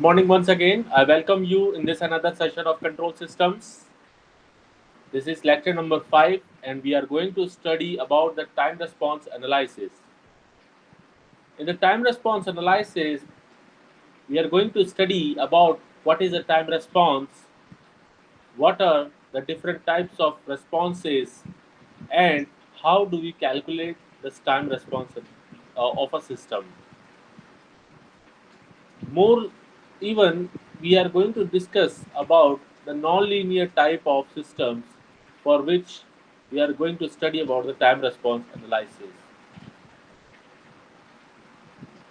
morning once again. I welcome you in this another session of control systems. This is lecture number 5 and we are going to study about the time response analysis. In the time response analysis, we are going to study about what is a time response, what are the different types of responses, and how do we calculate this time response of a system. More even, we are going to discuss about the nonlinear type of systems for which we are going to study about the time response analysis.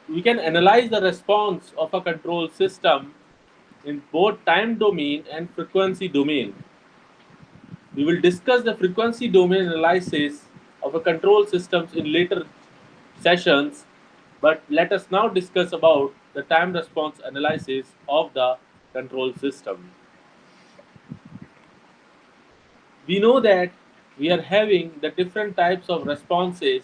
We can analyze the response of a control system in both time domain and frequency domain. We will discuss the frequency domain analysis of a control systems in later sessions, but let us now discuss about the time response analysis of the control system. We know that we are having the different types of responses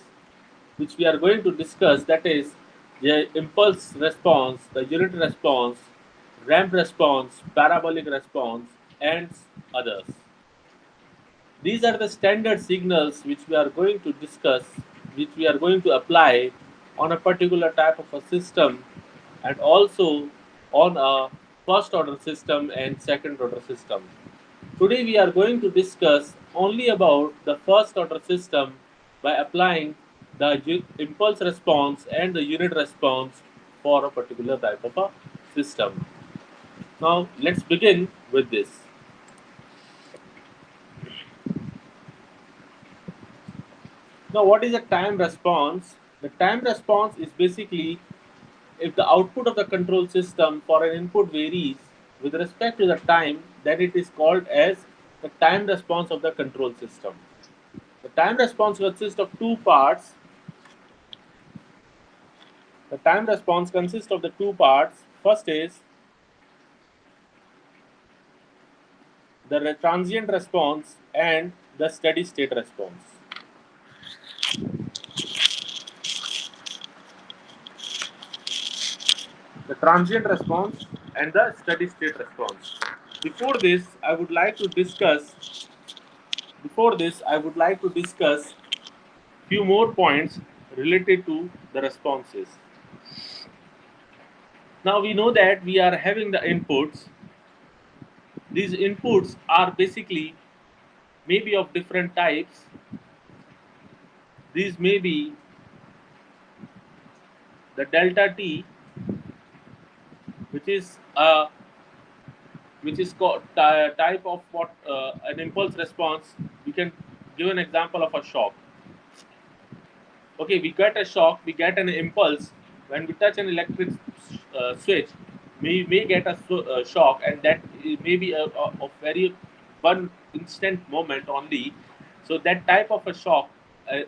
which we are going to discuss, that is the impulse response, the unit response, ramp response, parabolic response, and others. These are the standard signals which we are going to discuss, which we are going to apply on a particular type of a system and also on a first order system and second order system. Today we are going to discuss only about the first order system by applying the impulse response and the unit response for a particular type of a system. Now let's begin with this. Now what is a time response? The time response is basically if the output of the control system for an input varies with respect to the time, then it is called as the time response of the control system. The time response consists of two parts. The time response consists of the two parts. First is the transient response and the steady state response. The transient response and the steady state response. Before this, I would like to discuss. Before this, I would like to discuss few more points related to the responses. Now we know that we are having the inputs. These inputs are basically maybe of different types. These may be the delta t, which is called type of what an impulse response. We can give an example of a shock. Okay, we get a shock, we get an impulse when we touch an electric switch. We may get a shock, and that may be a very one instant moment only. So that type of a shock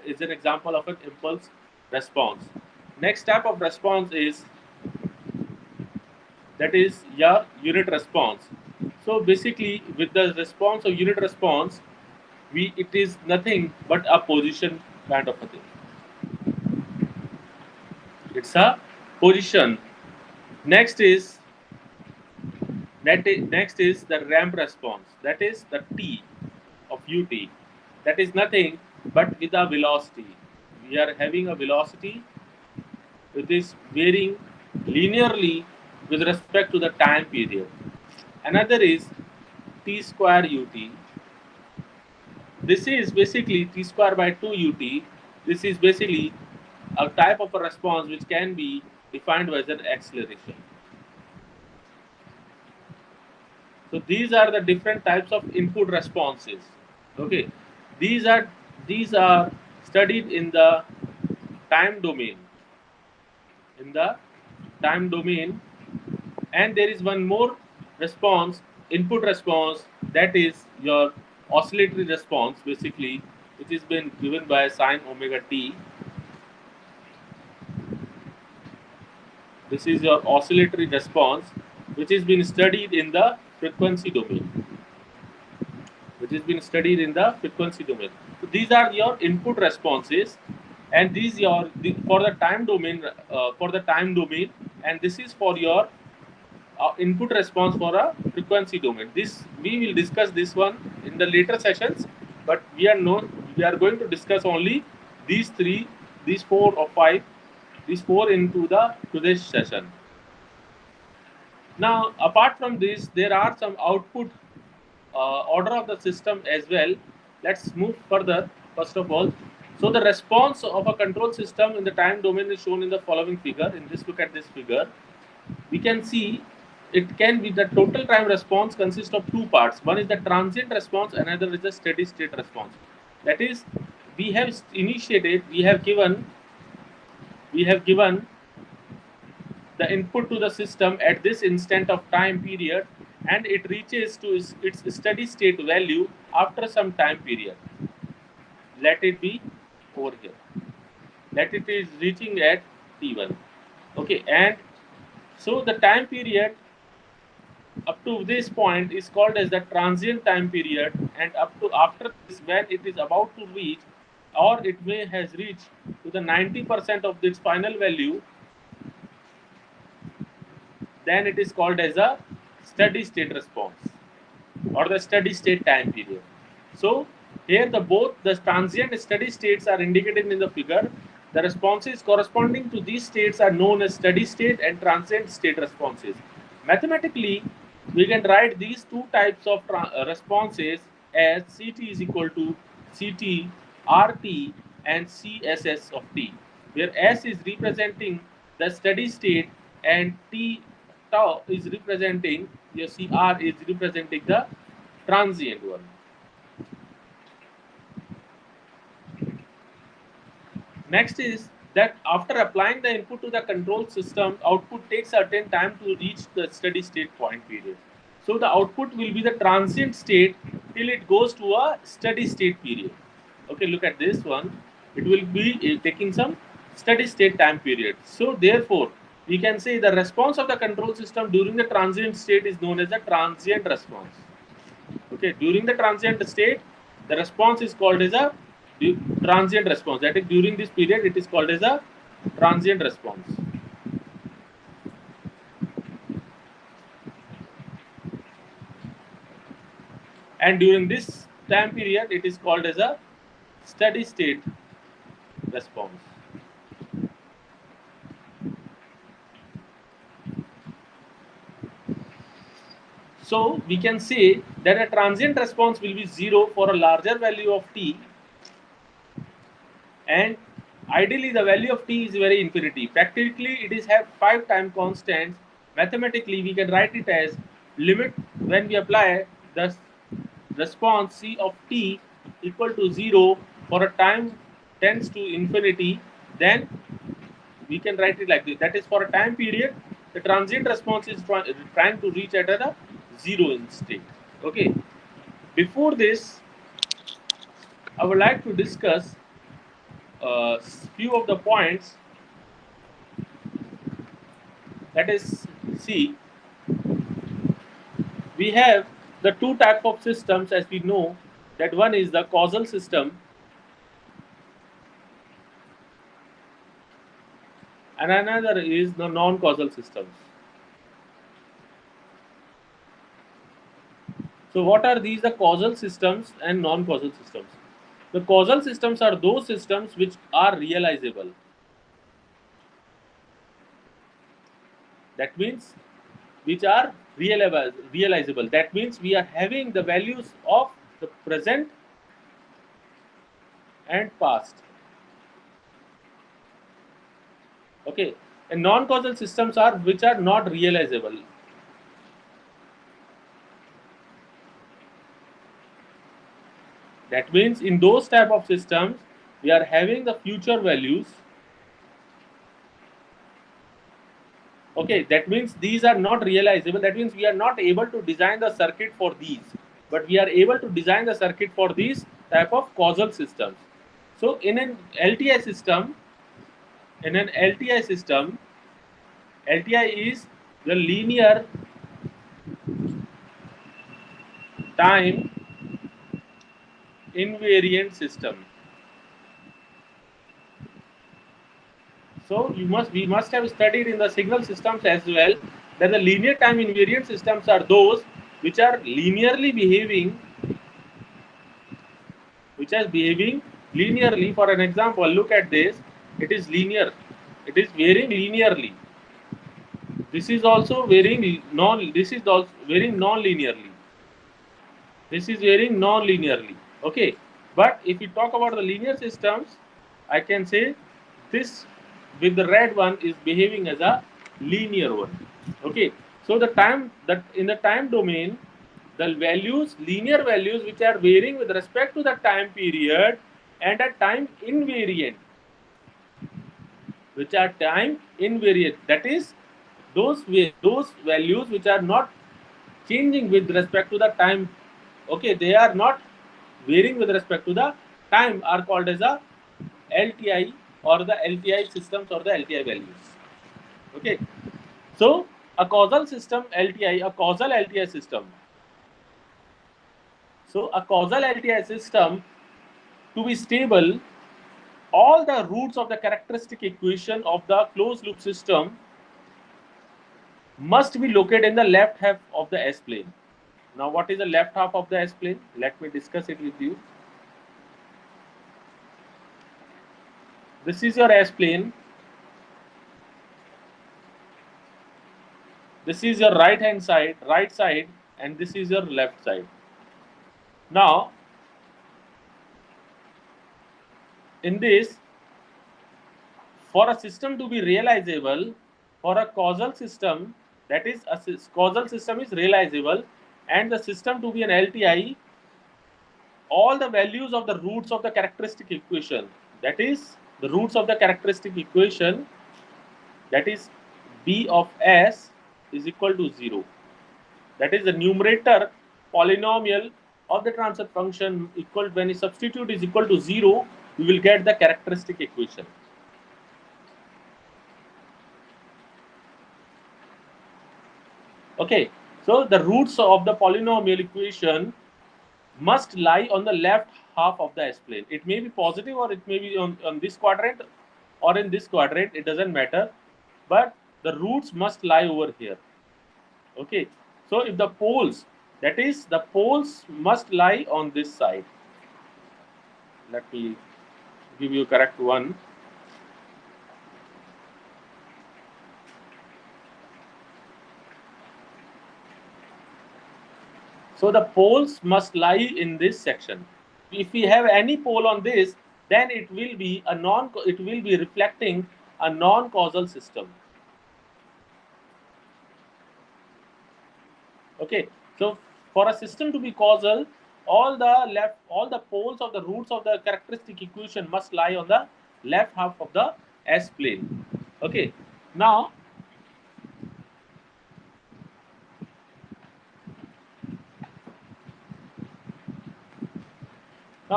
is an example of an impulse response. Next type of response is that is your unit response. So basically, with the response of unit response, we it is nothing but a position kind of a thing. It's a position. Next is next is the ramp response. That is the t of ut. That is nothing but with a velocity. We are having a velocity which is varying linearly with respect to the time period. Another is t square ut. This is basically t square by 2 ut. This is basically a type of a response which can be defined as an acceleration. So these are the different types of input responses. Okay, these are these are studied in the time domain. In the time domain, and there is one more response, input response, that is your oscillatory response, basically, which is been given by sine omega t. This is your oscillatory response, which has been studied in the frequency domain. Which has been studied in the frequency domain. So these are your input responses, and these for the time domain and this is for your input response for a frequency domain. This we will discuss this one in the later sessions, but we are going to discuss only these three, these four or five, these four into the today's session. Now, apart from this, there are some output order of the system as well. Let's move further. First of all, so the response of a control system in the time domain is shown in the following figure. In this, look at this figure. We can see it can be the total time response consists of two parts. One is the transient response, another is the steady state response. That is, we have initiated, we have given the input to the system at this instant of time period, and it reaches to its steady state value after some time period. Let it be over here. Let it is reaching at t1. Okay, and so the time period up to this point is called as the transient time period, and up to after this, when it is about to reach, or it may has reached to the 90% of its final value, then it is called as a steady state response or the steady state time period. So here the both the transient and steady states are indicated in the figure. The responses corresponding to these states are known as steady state and transient state responses. Mathematically, we can write these two types of responses as Ct is equal to Ct Rt and Css of t, where S is representing the steady state and T tau is representing, your Cr is representing the transient one. Next is that after applying the input to the control system, output takes certain time to reach the steady state point period. So the output will be the transient state till it goes to a steady state period. Okay, look at this one. It will be taking some steady state time period. So therefore, we can say the response of the control system during the transient state is known as the transient response. Okay, during the transient state, the response is called as a transient response. That is, during this period, it is called as a transient response. And during this time period, it is called as a steady state response. So we can say that a transient response will be 0 for a larger value of t, and ideally the value of t is very infinity. Practically it is have 5 time constants. Mathematically we can write it as limit when we apply the response c of t equal to 0 for a time tends to infinity, then we can write it like this. That is, for a time period the transient response is trying to reach at a 0 in state. Okay, before this I would like to discuss few of the points. That is, see, we have the two type of systems, as we know, that one is the causal system and another is the non-causal systems. So what are these, the causal systems and non-causal systems? The causal systems are those systems which are realizable. That means which are realizable. That means we are having the values of the present and past. Okay, and non-causal systems are which are not realizable. That means in those type of systems we are having the future values. Okay, that means these are not realizable. That means we are not able to design the circuit for these, but we are able to design the circuit for these type of causal systems. So in an LTI system, LTI is the linear time invariant system. So we must have studied in the signal systems as well Then the linear time invariant systems are those which are behaving linearly. For an example, look at this. It is linear. It is varying linearly. This is also varying non. This is also varying non-linearly. This is varying non-linearly. Okay, but if we talk about the linear systems, I can say this with the red one is behaving as a linear one. Okay, so the time that in the time domain, the values, linear values which are varying with respect to the time period and a time invariant, which are time invariant. That is, those values which are not changing with respect to the time. Okay, they are not varying with respect to the time are called as a LTI or the LTI systems or the LTI values. Okay, so a causal system LTI, a causal LTI system. So a causal LTI system, to be stable, all the roots of the characteristic equation of the closed loop system must be located in the left half of the S plane. Now, what is the left half of the S plane? Let me discuss it with you. This is your S plane. This is your right side, and this is your left side. Now, in this, for a system to be realizable, for a causal system, that is, a causal system is realizable, and the system to be an LTI, all the values of the roots of the characteristic equation, that is, the roots of the characteristic equation, that is, B of S is equal to 0. That is the numerator polynomial of the transfer function equal, when you substitute is equal to 0, you will get the characteristic equation. Okay, so the roots of the polynomial equation must lie on the left half of the S-plane. It may be positive or it may be on this quadrant or in this quadrant, it doesn't matter, but the roots must lie over here. Okay, so if the poles, that is, the poles must lie on this side. Let me give you a correct one. So the poles must lie in this section. If we have any pole on this, then it will be reflecting a non-causal system. Okay, so for a system to be causal, all the poles of the roots of the characteristic equation must lie on the left half of the S plane. Okay, now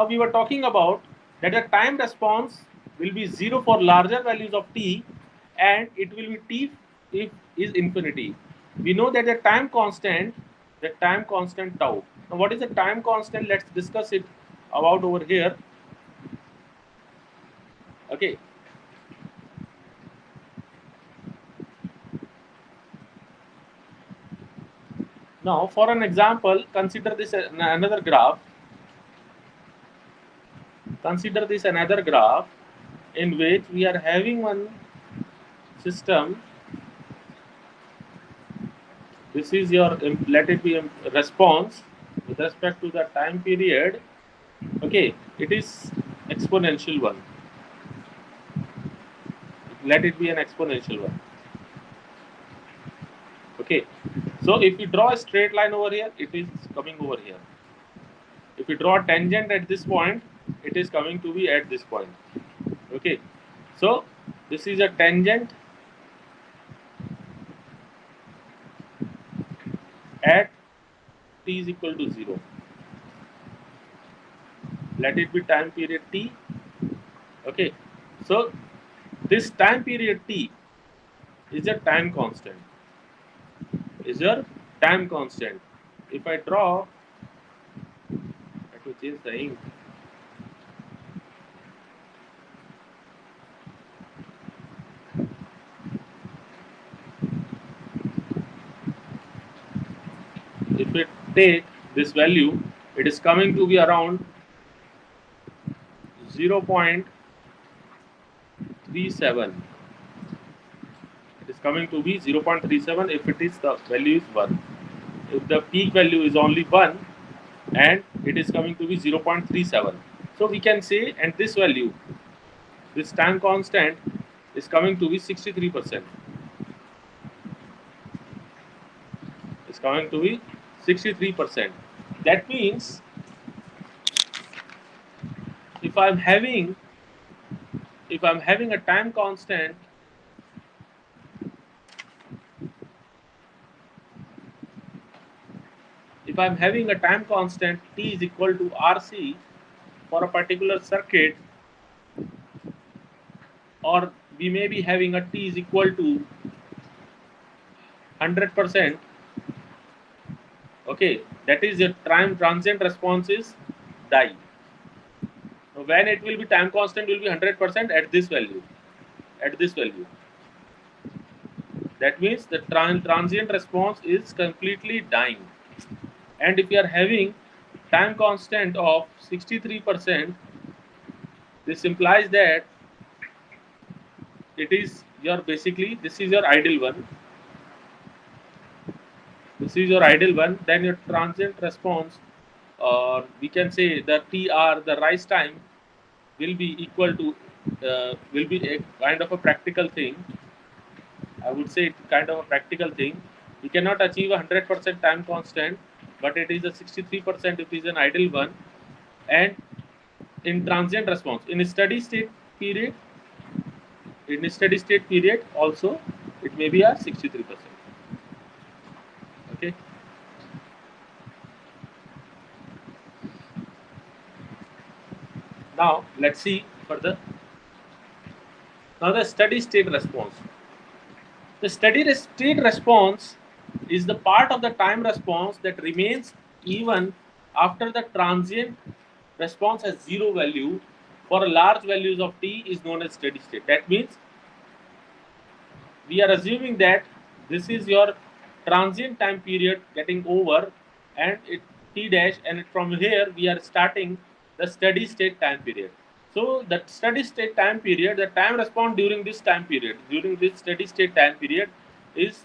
we were talking about that the time response will be 0 for larger values of t, and it will be t if is infinity. We know that the time constant tau. Now, what is the time constant? Let's discuss it about over here. Okay. Now, for an example, consider this another graph. Consider this another graph in which we are having one system. This is your, let it be a response with respect to the time period. Okay, it is exponential one. Let it be an exponential one. Okay, so if you draw a straight line over here, it is coming over here. If you draw a tangent at this point, it is coming to be at this point. Okay, so this is a tangent at t is equal to 0. Let it be time period t. Okay, so this time period t is a time constant. Is your time constant. If I draw, let me change the ink. take this value, it is coming to be around 0.37. It is coming to be 0.37 if it is the value is 1. If the peak value is only 1, and it is coming to be 0.37. So we can say, and this value, this time constant is coming to be 63%. It's coming to be 63%. That means if I'm having a time constant, if I'm having a time constant T is equal to RC for a particular circuit, or we may be having a T is equal to 100%. Okay, that is your time transient response is die. So when it will be time constant will be 100% at this value. At this value. That means the transient response is completely dying. And if you are having time constant of 63%, this implies that it is your basically this is your ideal one. This is your ideal one. Then your transient response, or we can say the TR, the rise time, will be equal to will be a kind of a practical thing. I would say it's kind of a practical thing. You cannot achieve a 100% time constant, but it is a 63% if it is an ideal one. And in transient response, in a steady state period, also, it may be a 63%. Okay. Now let's see further. Now the steady state response. The steady state response is the part of the time response that remains even after the transient response has zero value. For large values of t is known as steady state. That means we are assuming that this is your transient time period getting over, and it t dash, and from here we are starting the steady state time period. So the steady state time period, the time response during this time period, during this steady state time period, is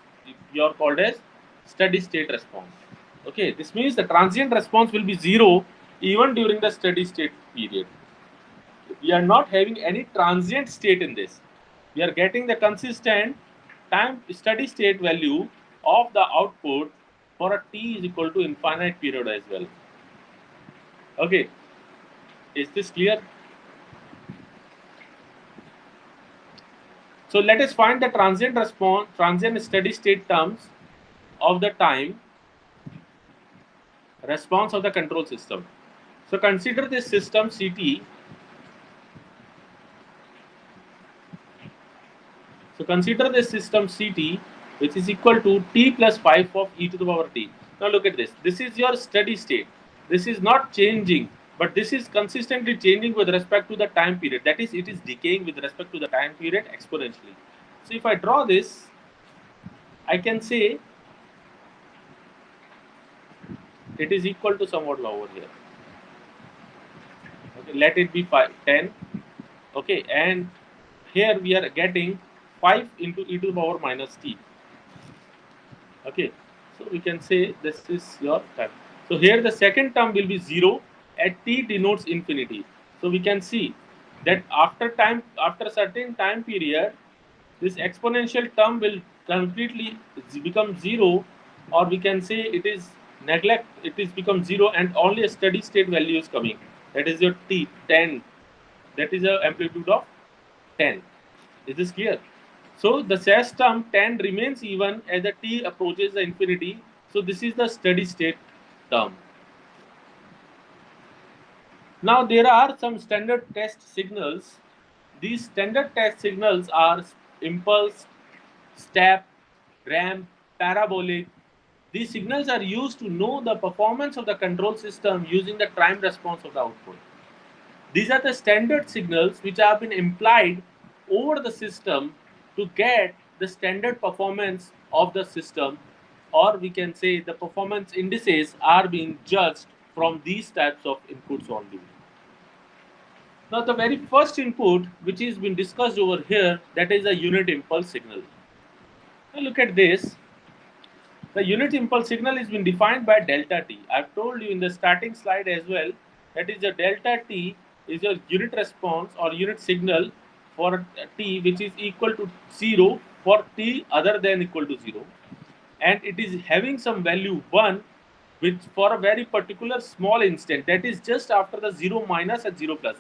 you're called as steady state response. Okay, this means the transient response will be zero even during the steady state period. We are not having any transient state in this. We are getting the consistent time steady state value of the output for a t is equal to infinite period as well. Okay, is this clear? So let us find the transient response, transient steady state terms of the time response of the control system. So consider this system CT. So consider this system CT, which is equal to t plus 5 of e to the power t. Now look at this. This is your steady state. This is not changing, but this is consistently changing with respect to the time period. That is, it is decaying with respect to the time period exponentially. So if I draw this, I can say it is equal to somewhat over here. Okay, let it be 10. Okay, and here we are getting 5 into e to the power minus t. Okay, so we can say this is your time. So here the second term will be 0 at t denotes infinity. So we can see that after certain time period, this exponential term will completely become 0, or we can say it is become 0, and only a steady state value is coming. That is your t 10. That is a amplitude of 10. Is this clear? So the SAS term 10 remains even as the t approaches the infinity. So this is the steady state term. Now there are some standard test signals. These standard test signals are impulse, step, ramp, parabolic. These signals are used to know the performance of the control system using the time response of the output. These are the standard signals which have been implied over the system to get the standard performance of the system or we can say the performance indices are being judged from these types of inputs only. Now the very first input which is been discussed over here, that is a unit impulse signal. Now look at this. The unit impulse signal has been defined by delta t. I've told you in the starting slide as well, that is the delta t is your unit response or unit signal for t which is equal to 0 for t other than equal to 0, and it is having some value 1 which for a very particular small instant, that is just after the 0 minus and 0 plus.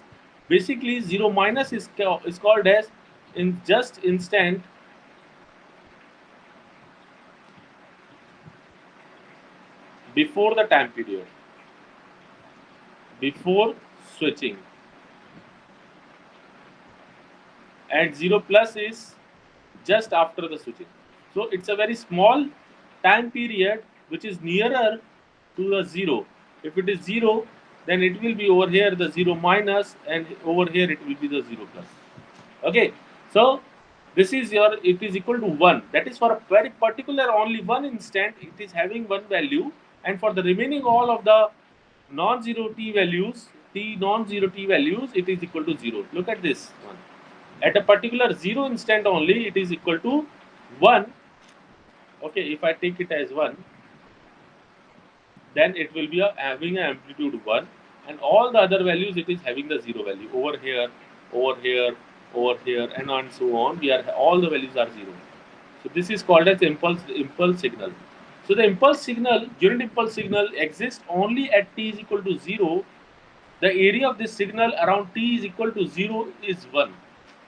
Basically 0 minus is called as in just instant before the time period, before switching, and 0 plus is just after the switching. So it's a very small time period which is nearer to the 0. If it is 0, then it will be over here the 0 minus, and over here it will be the 0 plus. Okay, so this is your, it is equal to 1. That is for a very particular only one instant it is having one value, and for the remaining all of the non-zero t values, non-zero t values, it is equal to 0. Look at this one. At a particular 0 instant only it is equal to 1. Okay, if I take it as 1, then it will be having an amplitude 1, and all the other values it is having the 0 value over here, over here, over here, and on so on. We are, all the values are 0. So this is called as impulse signal. So the impulse signal, unit impulse signal, exists only at t is equal to 0. The area of this signal around t is equal to 0 is 1.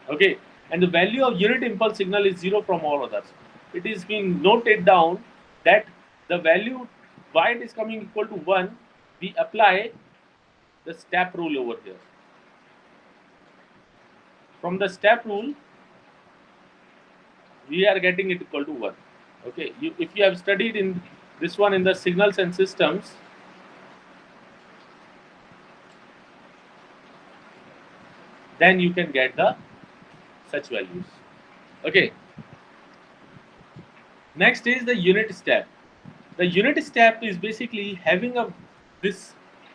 Okay, and the value of unit impulse signal is 0 from all others. It is being noted down that the value why it is coming equal to 1, we apply the step rule over here. From the step rule, we are getting it equal to 1. Okay, if you have studied in this one in the signals and systems, then you can get the such values. Okay, next is the unit step. The unit step is basically having a, this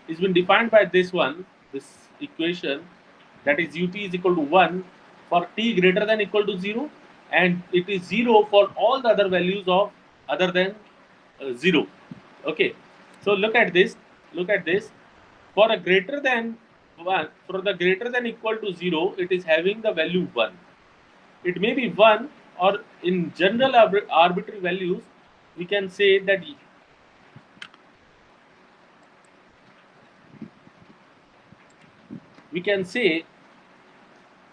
is been defined by this one, this equation, that is ut is equal to 1 for t greater than equal to 0, and it is 0 for all the other values of other than 0. Okay, so look at this, look at this. For a greater than 1, for the greater than equal to 0, it is having the value 1. It may be 1, or in general arbitrary values, we can say that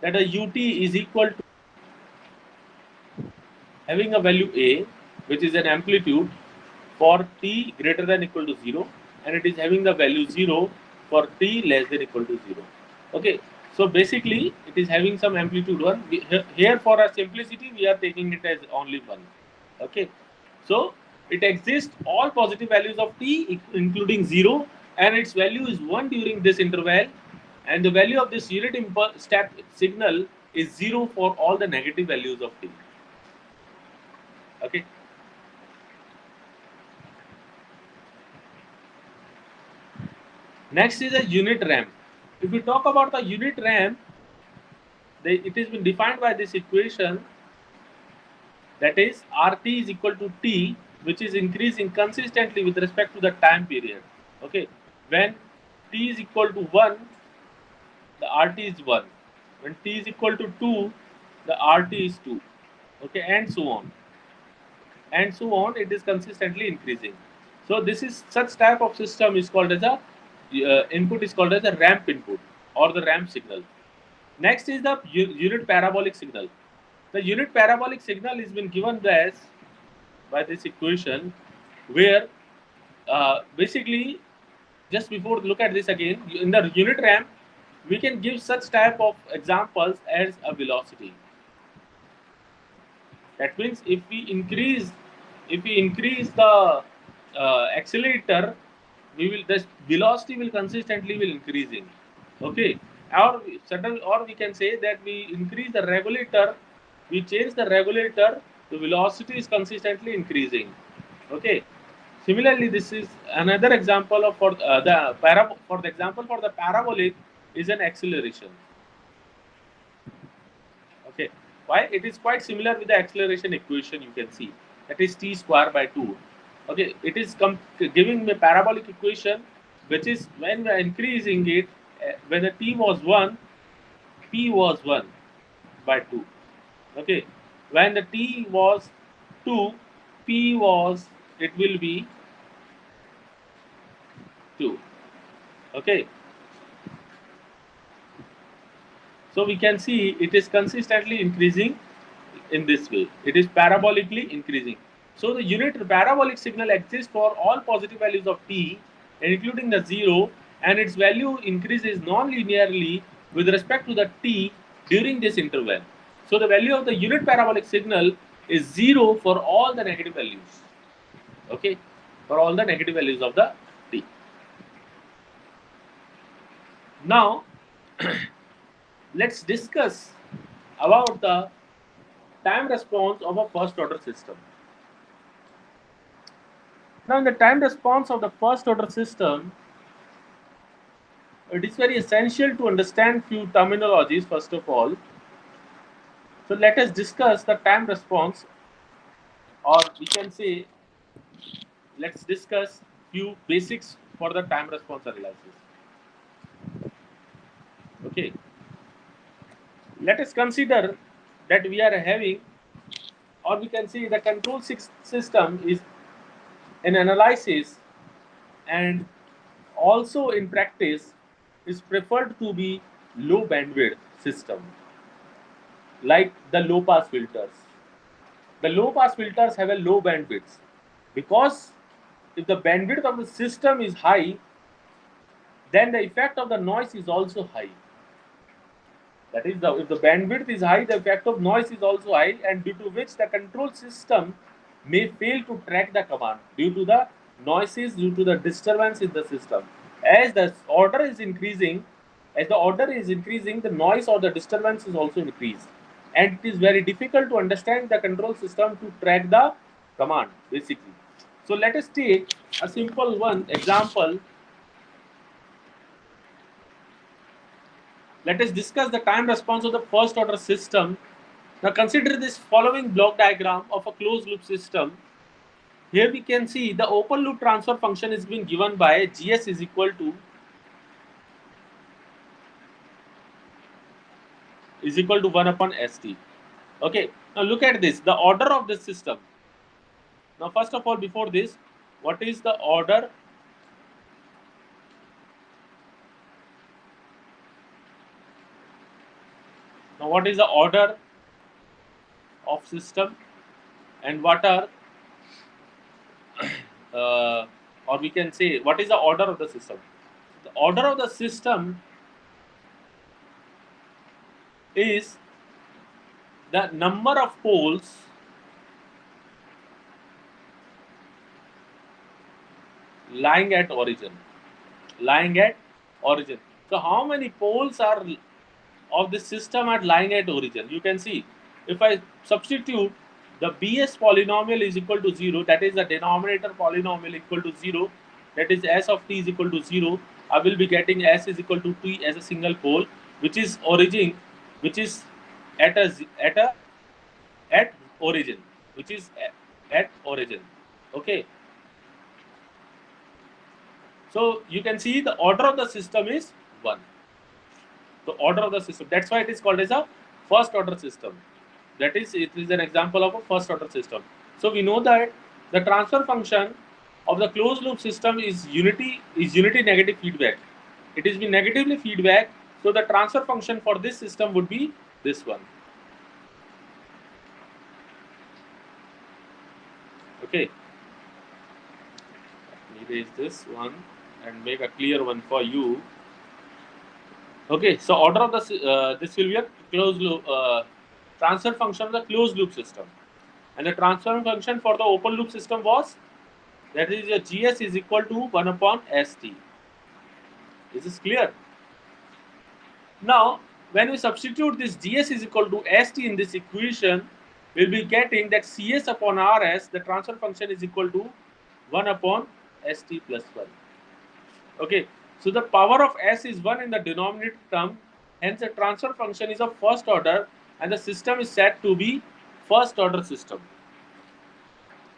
a ut is equal to having a value a, which is an amplitude for t greater than equal to 0, and it is having the value 0 for t less than equal to 0. Okay, so basically it is having some amplitude 1. Here for our simplicity we are taking it as only 1. Okay, so it exists all positive values of t including 0, and its value is 1 during this interval, and the value of this unit impulse step signal is 0 for all the negative values of t. Okay, next is a unit ramp. If we talk about the unit ramp, it has been defined by this equation, that is RT is equal to T, which is increasing consistently with respect to the time period. Okay, when T is equal to 1, the RT is 1. When T is equal to 2, the RT is 2. Okay, and so on. And so on, it is consistently increasing. So this is such type of system is called as a input is called as a ramp input or the ramp signal. Next is the unit parabolic signal. The unit parabolic signal has been given as by this equation, where basically, just before look at this again, in the unit ramp, we can give such type of examples as a velocity. That means if we increase the accelerator, the velocity will consistently will increasing. Okay, or we can say that we increase the regulator, we change the regulator, the velocity is consistently increasing. Okay. Similarly, this is another example of for the example for the parabolic is an acceleration. Okay. Why? It is quite similar with the acceleration equation. You can see that is t square by 2. Okay. It is giving me a parabolic equation, which is when we are increasing it, when the t was 1, p was 1 by 2. Okay. When the t was 2, p was, it will be 2. Okay. So we can see it is consistently increasing in this way. It is parabolically increasing. So the unit parabolic signal exists for all positive values of t, including the 0, and its value increases non-linearly with respect to the t during this interval. So the value of the unit parabolic signal is 0 for all the negative values. Okay, for all the negative values of the t. Now let's discuss about the time response of a first order system. Now, in the time response of the first order system, it is very essential to understand few terminologies first of all. So, let us discuss the time response, or we can say, let's discuss few basics for the time response analysis. Okay, let us consider that we are having, or we can say, the control system is an analysis and also in practice is preferred to be low bandwidth system like the low pass filters. The low pass filters have a low bandwidth because if the bandwidth of the system is high, then the effect of the noise is also high. That is, if the bandwidth is high, the effect of noise is also high, and due to which the control system may fail to track the command due to the noises, due to the disturbance in the system. As the order is increasing, the noise or the disturbance is also increased, and it is very difficult to understand the control system to track the command basically. So let us take a simple one example. Let us discuss the time response of the first order system. Now consider this following block diagram of a closed loop system. Here we can see the open loop transfer function is being given by Gs is equal to 1 upon St. Okay, now look at this, the order of the system. Now first of all, before this, what is the order? Now what is the order of system, and what are or we can say what is the order of the system? The order of the system is the number of poles lying at origin. So how many poles are of this system are lying at origin? You can see if I substitute the Bs polynomial is equal to 0, that is the denominator polynomial equal to 0, that is s of t is equal to 0, I will be getting s is equal to t as a single pole, which is origin, which is at a at a at origin, which is at origin. Okay, so you can see the order of the system is 1. The order of the system. That's why it is called as a first order system. That is, it is an example of a first order system. So we know that the transfer function of the closed loop system is unity negative feedback. It is been negatively feedback. So the transfer function for this system would be this one. Okay. Let me erase this one and make a clear one for you. Okay, so order of the this will be a closed loop transfer function of the closed loop system, and the transfer function for the open loop system was, that is your Gs is equal to 1 upon St. Is this clear? Now, when we substitute this Gs is equal to St in this equation, we'll be getting that Cs upon Rs, the transfer function is equal to 1 upon St plus 1. Okay, so the power of S is 1 in the denominator term, hence the transfer function is of first order and the system is said to be first order system.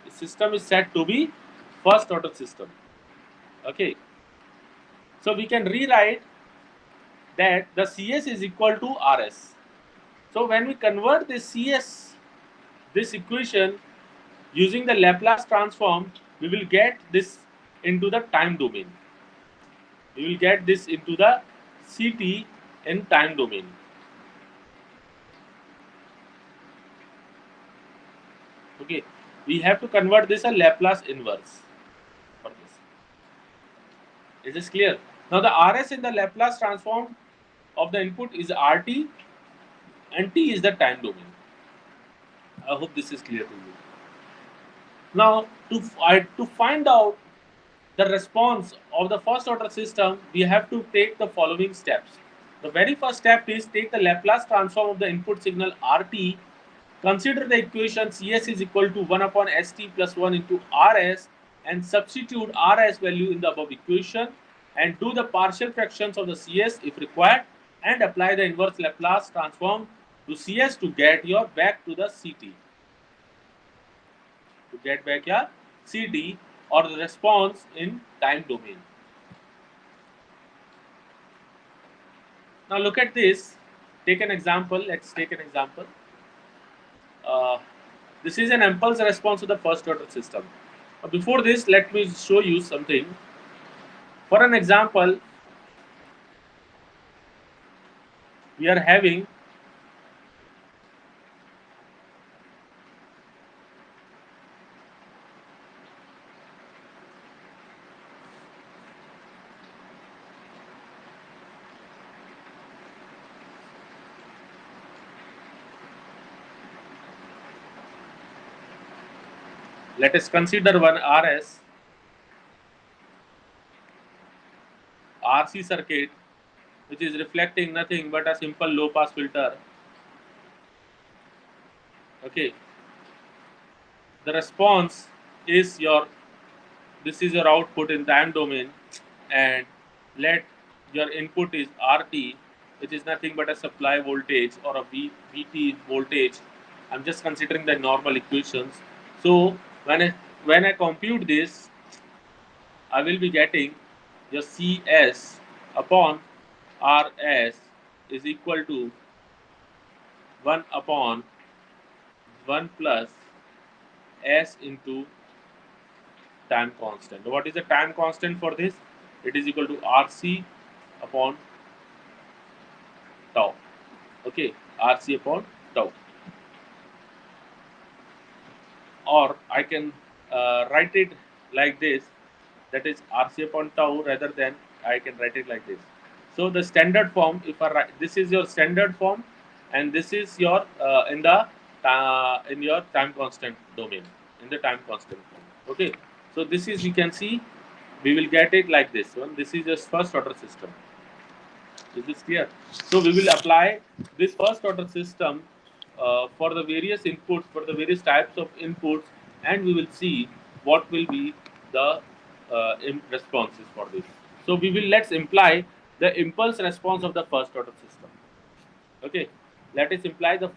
The system is said to be first order system. Okay, so we can rewrite that the Cs is equal to Rs. So when we convert this Cs, this equation using the Laplace transform, we will get this into the time domain. We will get this into the Ct in time domain. Okay, we have to convert this a Laplace inverse for this. Is this clear? Now the Rs in the Laplace transform of the input is Rt and T is the time domain. I hope this is clear to you. Now to find out the response of the first order system, we have to take the following steps. The very first step is take the Laplace transform of the input signal Rt. Consider the equation Cs is equal to 1 upon St plus 1 into Rs and substitute Rs value in the above equation and do the partial fractions of the Cs if required and apply the inverse Laplace transform to Cs to get your back to the Ct. To get back your Ct or the response in time domain. Now look at this. Take an example. Let's take an example. This is an impulse response to the first order system. Before this, let me show you something. For an example, we are having let us consider one RS RC circuit which is reflecting nothing but a simple low pass filter. Okay, the response is this is your output in time domain, and let your input is RT, which is nothing but a supply voltage or a VT voltage. I'm just considering the normal equations. So when I compute this, I will be getting your Cs upon Rs is equal to 1 upon 1 plus S into time constant. What is the time constant for this? It is equal to Rc upon tau. Okay, Rc upon tau. Or I can write it like this, that is Rc upon tau, rather than I can write it like this. So the standard form, if I write, this is your standard form, and this is your in your time constant domain, in the time constant form. Okay, so this is, you can see, we will get it like this one. This is just first order system. Is this clear? So we will apply this first order system for the various inputs, for the various types of inputs, and we will see what will be the responses for this. So we will, let's imply the impulse response of the first order system. Okay, let us imply the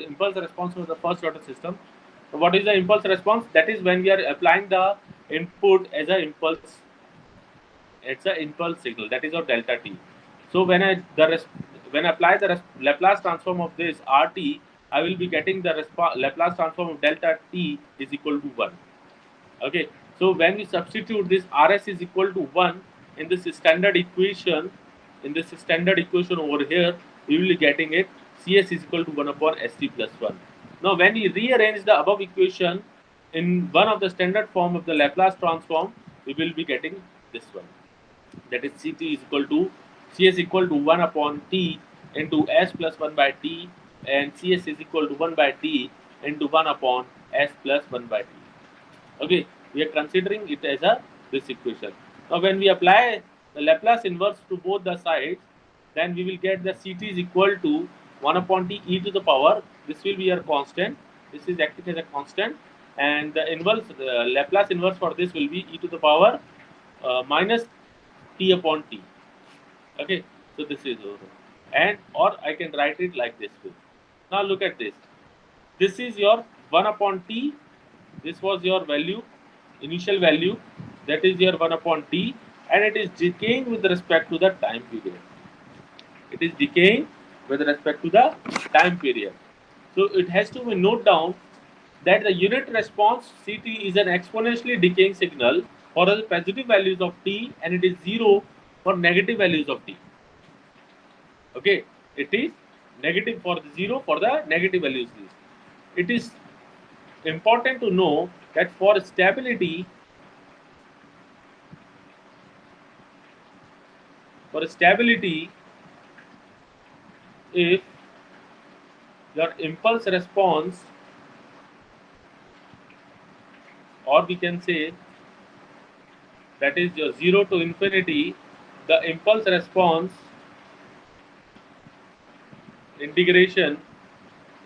impulse response of the first order system. So what is the impulse response? That is when we are applying the input as an impulse. It's an impulse signal, that is our delta t. So when I apply the Laplace transform of this RT, I will be getting the Laplace transform of delta t is equal to 1. Okay, so when we substitute this Rs is equal to 1 in this standard equation, over here, we will be getting it Cs is equal to 1 upon St plus 1. Now when we rearrange the above equation in one of the standard form of the Laplace transform, we will be getting this one. That is Ct is equal to Cs equal to 1 upon T into S plus 1 by T, and Cs is equal to 1 by T into 1 upon S plus 1 by T. Okay, we are considering it as this equation. Now when we apply the Laplace inverse to both the sides, then we will get the Ct is equal to 1 upon T e to the power, this will be your constant, This is acting as a constant, and the inverse Laplace inverse for this will be e to the power minus t upon t. Okay, so this is and or I can write it like this way. Now look at this. This is your 1 upon t. This was your value, initial value. That is your 1 upon t, and it is decaying with respect to the time period. It is decaying with respect to the time period. So it has to be noted down that the unit response Ct is an exponentially decaying signal for the positive values of t, and it is 0 for negative values of t. Okay, it is negative for the 0 for the negative values. It is important to know that for stability, if your impulse response, or we can say that is your 0 to infinity, the impulse response integration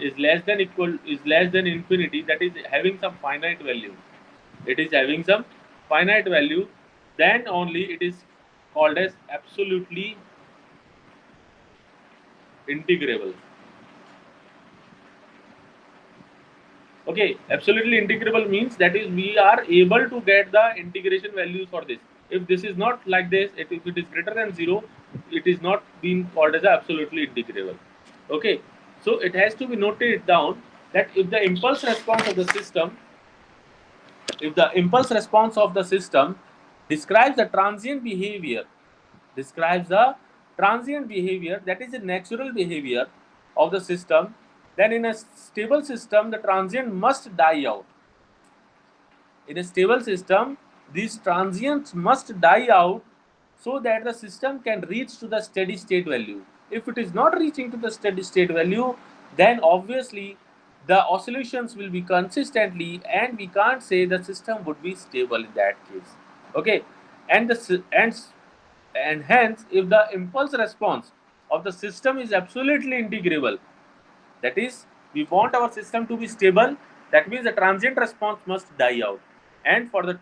is less than infinity, that is having some finite value. It is having some finite value, then only it is called as absolutely integrable. Okay, absolutely integrable means that is we are able to get the integration values for this. If this is not like this, if it is greater than 0, it is not being called as absolutely integrable. Okay, so it has to be noted down that if the impulse response of the system describes the transient behavior, describes the transient behavior, that is a natural behavior of the system, then in a stable system the transient must die out. In a stable system, these transients must die out so that the system can reach to the steady state value. If it is not reaching to the steady state value, then obviously the oscillations will be consistently, and we can't say the system would be stable in that case. Okay, and and hence, if the impulse response of the system is absolutely integrable, that is, we want our system to be stable. That means the transient response must die out. And for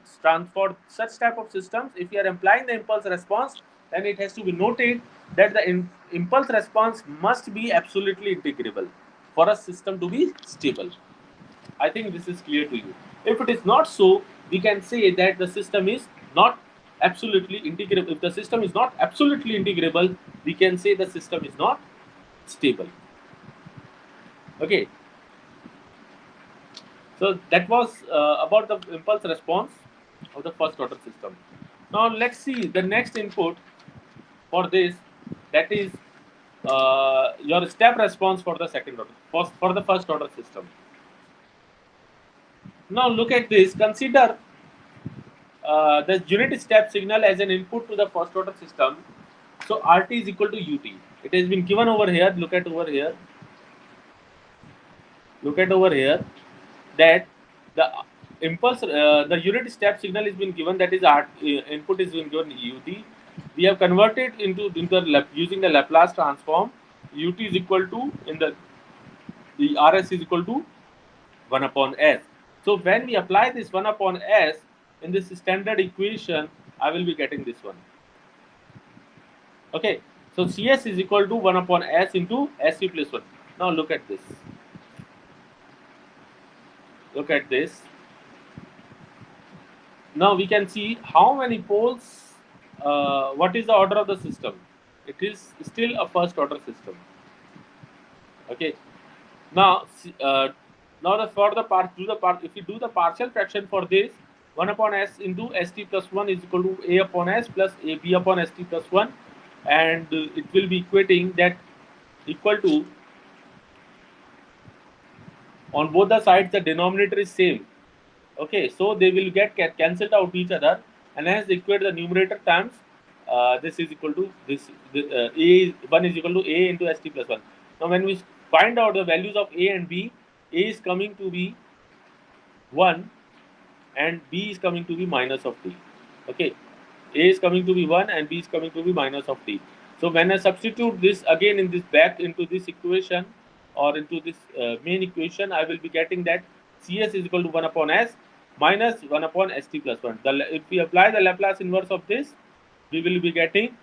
such type of systems, if we are implying the impulse response, then it has to be noted that the impulse response must be absolutely integrable for a system to be stable. I think this is clear to you. If it is not so, we can say that the system is not absolutely integrable. If the system is not absolutely integrable, we can say the system is not stable. Okay, so that was about the impulse response of the first order system. Now let's see the next input for this, that is your step response for the second order, for the first order system. Now look at this, consider the unit step signal as an input to the first order system. So RT is equal to UT. It has been given over here, look at over here. Look at over here that the the unit step signal has been given, that is input is being given ut. We have converted using the Laplace transform. Ut is equal to the rs is equal to 1 upon s. So when we apply this 1 upon s in this standard equation, I will be getting this one. Okay, so cs is equal to 1 upon s into su plus 1. Now look at this. Look at this. Now we can see how many poles, what is the order of the system. It is still a first order system. Okay. Now, now for the part, if you do the partial fraction for this, 1 upon s into st plus 1 is equal to a upon s plus a b upon st plus 1, and it will be equating that equal to, on both the sides the denominator is same. Okay, so they will get cancelled out each other, and as equate the numerator times this is equal to this, a 1 is equal to a into st plus 1. Now when we find out the values of a and b, a is coming to be 1 and b is coming to be minus of t. Okay, a is coming to be 1 and b is coming to be minus of t. So when I substitute this again in this back into this equation, or into this main equation, I will be getting that Cs is equal to 1 upon S minus 1 upon St plus 1. If we apply the Laplace inverse of this, we will be getting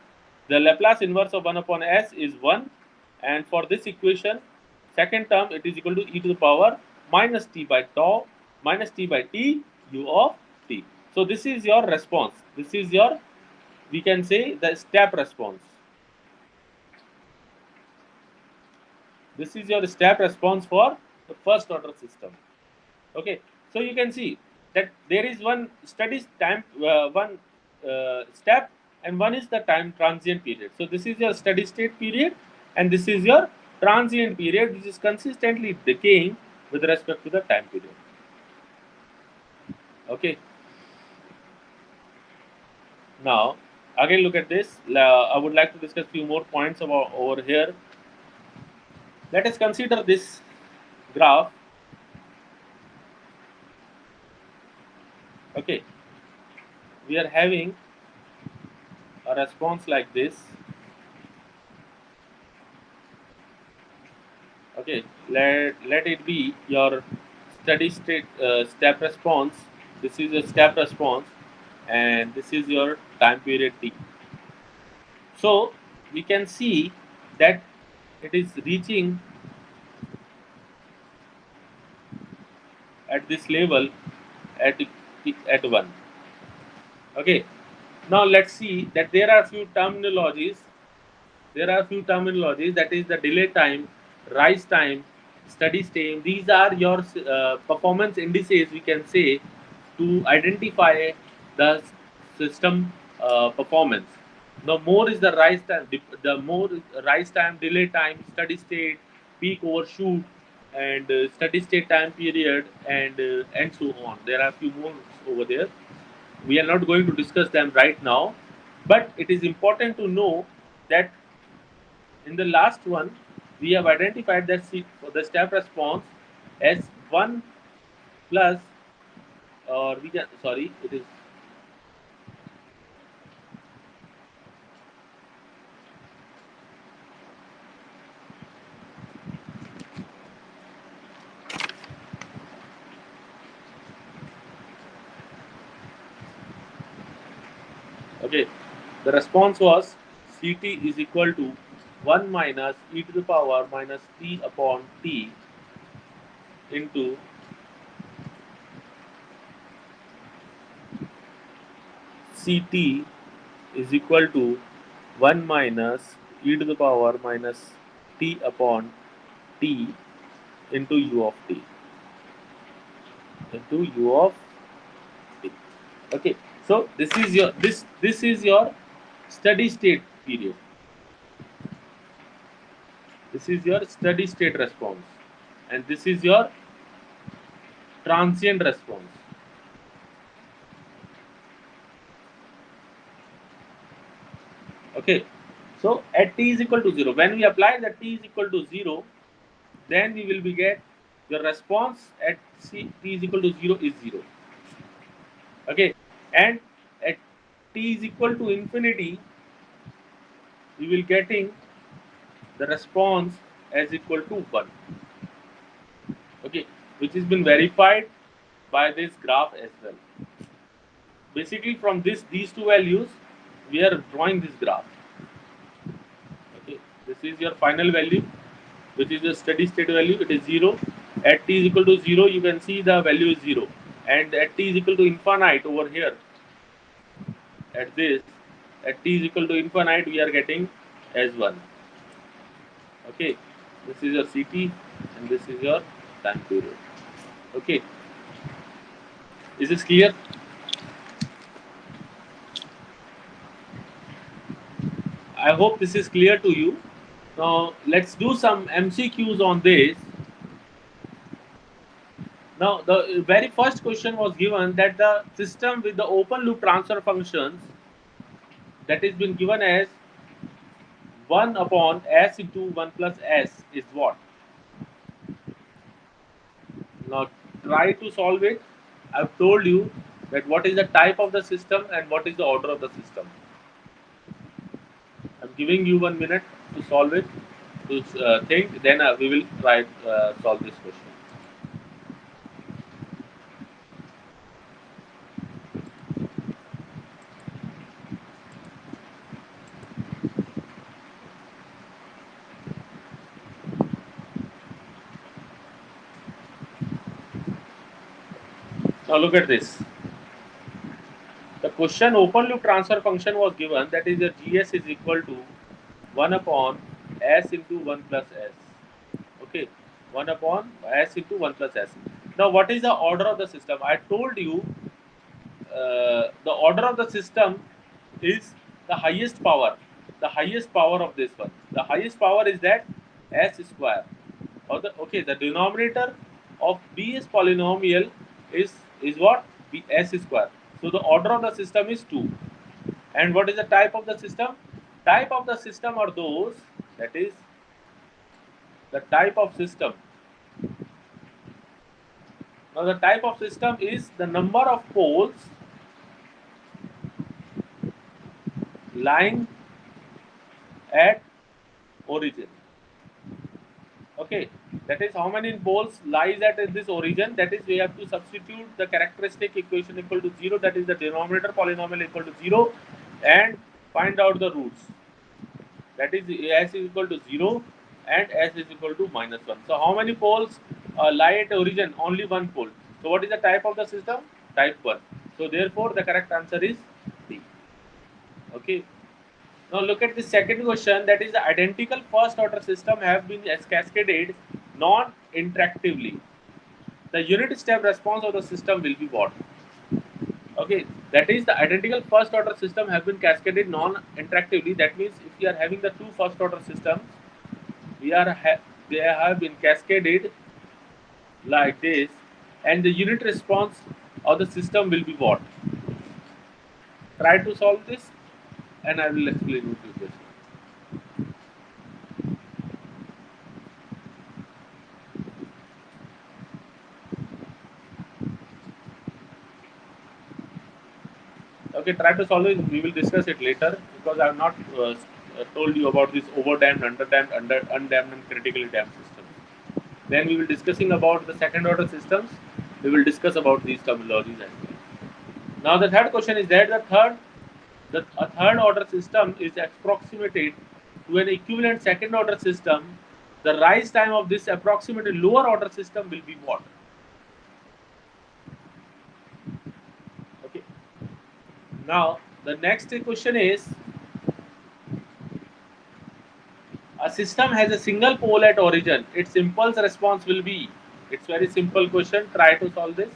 the Laplace inverse of 1 upon S is 1, and for this equation, second term, it is equal to e to the power minus t by tau minus t by t u of t. So this is your response. This is your, we can say, the step response. This is your step response for the first order system. Okay, so you can see that there is one steady time, one step, and one is the time transient period. So this is your steady state period, and this is your transient period, which is consistently decaying with respect to the time period. Okay. Now, again, look at this. I would like to discuss few more points about over here. Let us consider this graph. Okay, we are having a response like this. Okay, let it be your steady state step response. This is a step response, and this is your time period t. So we can see that it is reaching at this level at 1. Okay, now let's see that there are few terminologies. There are few terminologies, that is the delay time, rise time, steady state. These are your performance indices, we can say, to identify the system performance. The more is the rise time, the more rise time, delay time, steady state, peak overshoot, and steady state time period, and so on. There are a few more over there. We are not going to discuss them right now, but it is important to know that in the last one, we have identified that the step response as 1 plus, or we can, sorry, it is, okay, the response was Ct is equal to 1 minus e to the power minus t upon t into Ct is equal to 1 minus e to the power minus t upon t into u of t, into u of t. Okay, so this is your steady state period. This is your steady state response, and this is your transient response. Okay, so at t is equal to 0, when we apply that t is equal to 0, then we will be get the response at t is equal to 0 is 0. Okay, and at t is equal to infinity, we will getting the response as equal to 1. Okay, which has been verified by this graph as well. Basically, from these two values, we are drawing this graph. Okay, this is your final value, which is the steady state value. It is 0. At t is equal to 0, you can see the value is 0, and at t is equal to infinite over here, at this, at t is equal to infinite, we are getting as 1. Okay, this is your Ct, and this is your time period. Okay, is this clear? I hope this is clear to you. Now let's do some MCQs on this. Now the very first question was given that the system with the open loop transfer functions, that is been given as 1 upon s into 1 plus s is what? Now try to solve it. I've told you that what is the type of the system and what is the order of the system. I'm giving you 1 minute to solve it. to think, then we will try solve this question. Now look at this. The question open loop transfer function was given, that is the GS is equal to 1 upon S into 1 plus S. Okay, 1 upon S into 1 plus S. Now what is the order of the system? I told you the order of the system is the highest power. The highest power of this one. The highest power is that S square. Or the denominator of B's polynomial is what? B S square. So the order of the system is 2. And what is the type of the system? Type of the system are those, that is the type of system. Now the type of system is the number of poles lying at origin. Okay, that is how many poles lies at this origin. That is, we have to substitute the characteristic equation equal to 0, that is the denominator polynomial equal to 0, and find out the roots. That is, S is equal to 0 and S is equal to minus 1. So how many poles lie at origin? Only one pole. So what is the type of the system? Type 1. So therefore the correct answer is D. Okay. Now look at the second question, that is the identical first order system have been cascaded non-interactively. The unit step response of the system will be what? Okay, that is the identical first order system have been cascaded non-interactively. That means if we are having the two first order systems, they have been cascaded like this, and the unit response of the system will be what? Try to solve this, and I will explain it to you. Okay, try to solve it. We will discuss it later because I have not told you about this overdamped, underdamped, undamped, and critically damped systems. Then we will discussing about the second order systems. We will discuss about these terminologies as well. Now the third question is that a third order system is approximated to an equivalent second order system. The rise time of this approximated lower order system will be what? Okay. Now the next question is, a system has a single pole at origin. Its impulse response will be. It's very simple question. Try to solve this.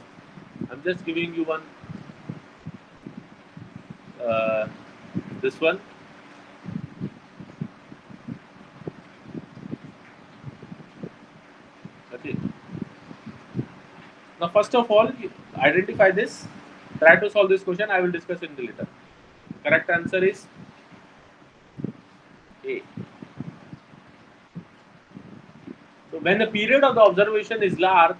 I'm just giving you one. Uh, this one. Okay. Now, first of all, identify this. Try to solve this question. I will discuss it later. Correct answer is A. So, when the period of the observation is large,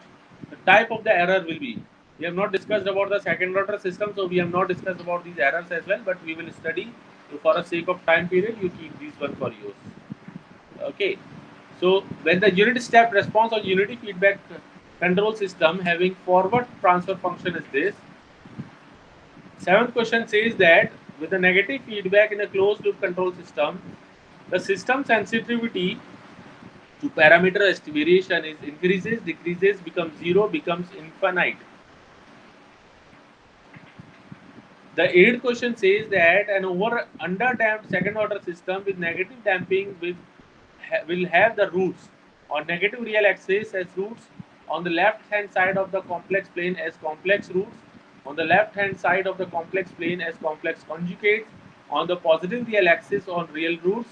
the type of the error will be. We have not discussed about the second order system, so we have not discussed about these errors as well, but we will study. So, for the sake of time period, you keep these one for yours. Okay. So, when the unit step response or unity feedback control system having forward transfer function is this. Seventh question says that with the negative feedback in a closed loop control system, the system sensitivity to parameter variation is increases, decreases, becomes 0, becomes infinite. The eighth question says that an underdamped second order system with negative damping will have the roots on negative real axis as roots, on the left hand side of the complex plane as complex roots, on the left hand side of the complex plane as complex conjugates, on the positive real axis on real roots.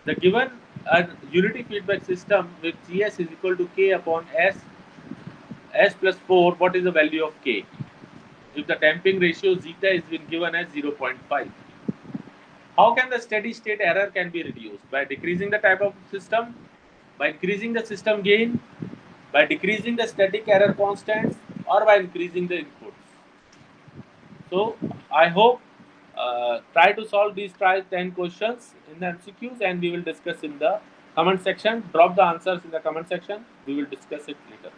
The given unity feedback system with Gs is equal to K upon S plus 4, what is the value of K? If the damping ratio zeta is been given as 0.5. How can the steady state error can be reduced? By decreasing the type of system, by increasing the system gain, by decreasing the static error constants, or by increasing the inputs. So I hope try to solve these 10 questions in the MCQs, and we will discuss in the comment section. Drop the answers in the comment section. We will discuss it later.